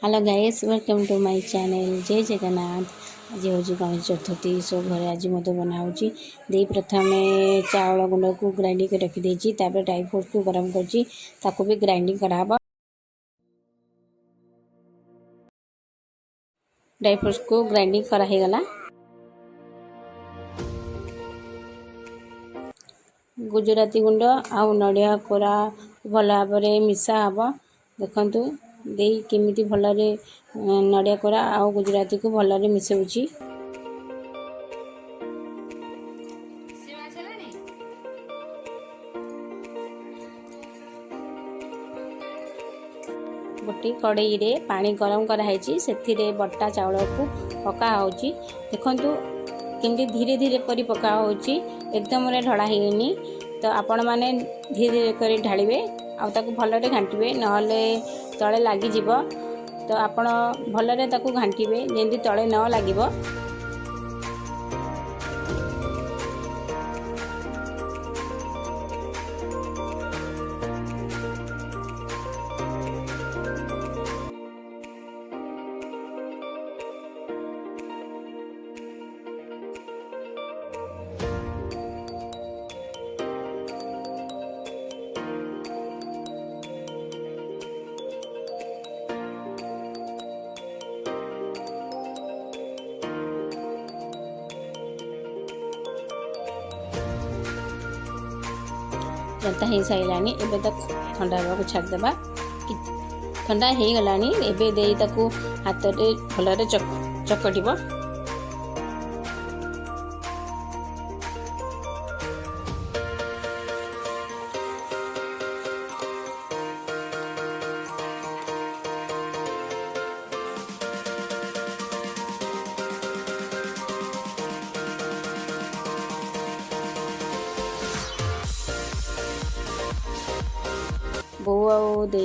Hello guys welcome to my channel जय जगन्नाथ। आज हूँ गणेश चतुर्थी सो घरे आज मत बनाऊँगी दे प्रथम चाउल गुंड को ग्राइंडिंग कर रखी ड्राई फ्रूट को गरम कर भी ग्राइंडिंग कराब। ड्राई फ्रूट्स को ग्राइंडिंग करागला। गुजराती गुंड आउ नड़िया कोरा भल भाव मिसा हम। देखु दे केमिति भलरे नड़िया कोरा आउ गुजराती को भलरे मिसाऊँगी। गोटे कड़ई रे पानी गरम कराई से बटा चाउल को पका होची। देखंतु केमती धीरे धीरे करी पका होची एकदम रे ढड़ा हेनी। तो आपण माने धीरे धीरे करी ढालिबे आ ताको भलरे घांटिबे नहले तळे लागि जिवो। तो आपण भलरे ताको घांटिबे जेंति तळे न लागिबो। जंता हो सारानी एबे तक ठंडा को छाड़देबा। ठंडा हो गलानी एबे दे ताकू हाथ रे भलरे चकटिबो। बो आउ दे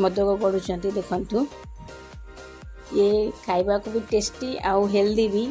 मदक करुँच देखु ये खाइबा को भी टेस्टी आउ हेल्दी भी।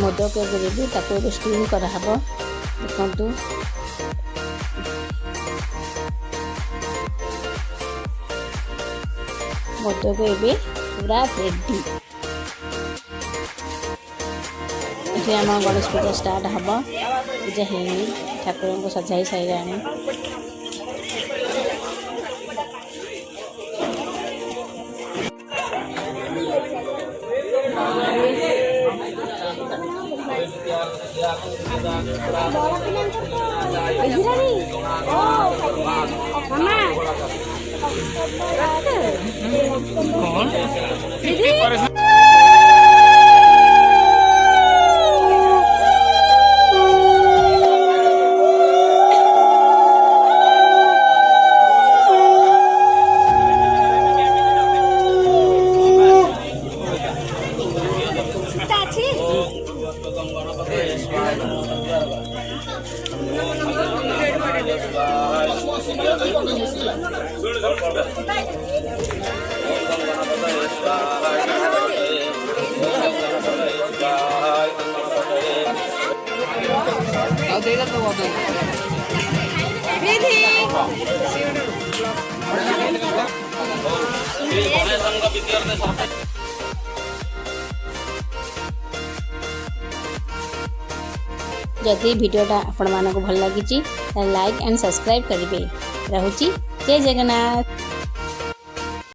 मोदक भी ताको स्टीम कराहब देखु मोदक एवं पूरा रेडी ये आम गणेश पूजा स्टार्ट हम पूजा है ठाकुर को सजाई सारे जदि वीडियोटा आपण मानक भल लगी लाइक एंड सब्सक्राइब करेंगे। रहुची जय जगन्नाथ।